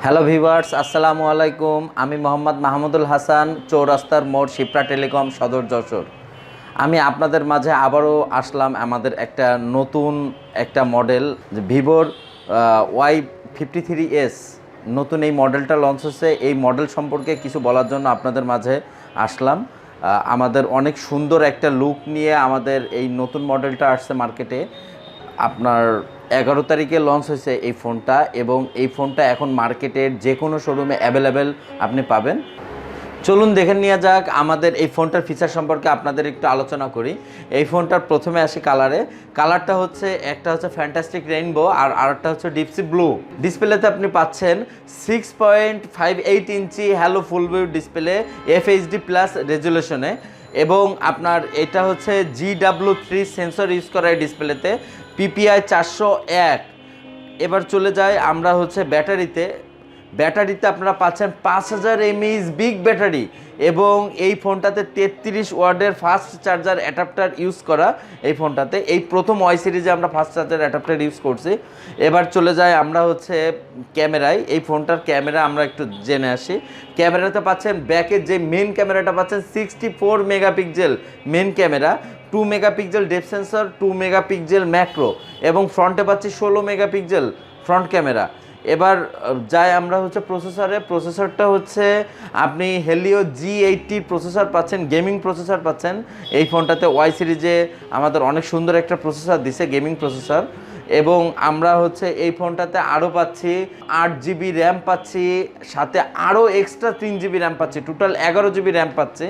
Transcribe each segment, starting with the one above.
Hello viewers, আসসালামু আলাইকুম। আমি মোহাম্মদ মাহমুদুল হাসান, চৌরাস্তার মোড়, শিপ্রা টেলিকম, সদর, যশোর। আমি আপনাদের মাঝে আবারও আসলাম আমাদের নতুন একটা মডেল, ভিভোর Y53s। নতুন এই মডেলটা লঞ্চ হচ্ছে। এই মডেল সম্পর্কে কিছু বলার জন্য আপনাদের মাঝে আসলাম। আমাদের অনেক সুন্দর একটা লুক নিয়ে আমাদের এই নতুন মডেলটা আসছে মার্কেটে। আপনার 11 তারিখে লঞ্চ হয়েছে এই ফোনটা, এবং এই ফোনটা এখন মার্কেটের যে কোনো শোরুমে অ্যাভেলেবেল আপনি পাবেন। চলুন দেখে নিয়ে যাক আমাদের এই ফোনটার ফিচার সম্পর্কে আপনাদের একটু আলোচনা করি। এই ফোনটার প্রথমে আসি কালারটা হচ্ছে একটা হচ্ছে ফ্যান্টাস্টিক রেইনবো, আর আরেকটা হচ্ছে ডিপসি ব্লু। ডিসপ্লেতে আপনি পাচ্ছেন 6.58 inch halo full view display, FHD plus রেজুলেশনে, এবং আপনার এটা হচ্ছে GW3 সেন্সর ইউজ করা এই ডিসপ্লেতে, PPI 401। এবার চলে যায় আমরা হচ্ছে ব্যাটারিতে আপনারা পাচ্ছেন 5000 mAh বিগ ব্যাটারি, এবং এই ফোনটাতে 33 ওয়াটের ফাস্ট চার্জার অ্যাডাপ্টার ইউজ করা। এই ফোনটাতে এই প্রথম ওয়াই সিরিজে আমরা ফাস্ট চার্জার অ্যাডাপ্টার ইউজ করছি। এবার চলে যাই আমরা হচ্ছে ক্যামেরায়। এই ফোনটার ক্যামেরা আমরা একটু জেনে আসি। ক্যামেরাতে পাচ্ছেন ব্যাকের যে মেন ক্যামেরাটা পাচ্ছেন 64 megapixel main camera, 2 megapixel depth sensor, 2 megapixel macro, এবং ফ্রন্টে পাচ্ছি 16 মেগাপিক্সেল ফ্রন্ট ক্যামেরা। এবার যাই আমরা হচ্ছে প্রসেসরটা হচ্ছে আপনি হেলিও G80 প্রসেসর পাচ্ছেন, গেমিং প্রসেসর পাচ্ছেন এই ফোনটাতে। ওয়াই সিরিজে আমাদের অনেক সুন্দর একটা প্রসেসর দিছে, গেমিং প্রসেসর। এবং আমরা হচ্ছে এই ফোনটাতে আরও পাচ্ছি 8GB র্যাম পাচ্ছি, সাথে আরও এক্সট্রা 3GB র্যাম পাচ্ছি, টোটাল 11GB র্যাম পাচ্ছি,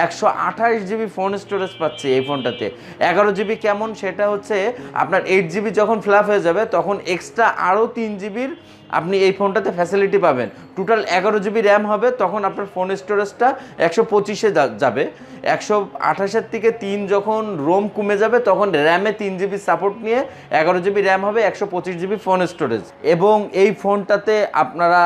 128GB ফোন স্টোরেজ পাচ্ছি এই ফোনটাতে। 11GB কেমন, সেটা হচ্ছে আপনার 8GB যখন ফ্ল্যাপ হয়ে যাবে তখন এক্সট্রা আরও 3GBর আপনি এই ফোনটাতে ফ্যাসিলিটি পাবেন। টোটাল 11GB র্যাম হবে, তখন আপনার ফোন স্টোরেজটা 125-এ যাবে। 128-এর থেকে 3 যখন রোম কমে যাবে তখন র্যামে 3GB সাপোর্ট নিয়ে 11GB র্যাম হবে, 125GB ফোন স্টোরেজ। এবং এই ফোনটাতে আপনারা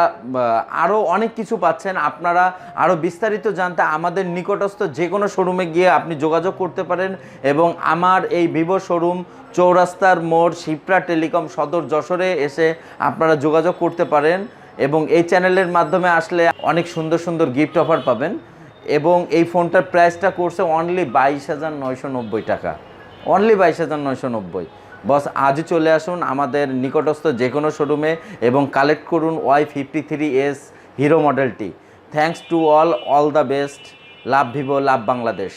আরও অনেক কিছু পাচ্ছেন। আপনারা আরও বিস্তারিত জানতে আমাদের নিকটস্থ যে কোনো শোরুমে গিয়ে আপনি যোগাযোগ করতে পারেন, এবং আমার এই ভিভো শোরুম চৌরাস্তার মোড়, শিপ্রা টেলিকম, সদর, যশোরে এসে আপনারা যোগাযোগ করতে পারেন। এবং এই চ্যানেলের মাধ্যমে আসলে অনেক সুন্দর সুন্দর গিফট অফার পাবেন। এবং এই ফোনটার প্রাইসটা করছে অনলি 22,990 টাকা, অনলি 22,990। বস আজই চলে আসুন আমাদের নিকটস্থ যে কোনো শোরুমে এবং কালেক্ট করুন Y53s হিরো মডেলটি। Thanks to all the best. Love Vivo, love Bangladesh.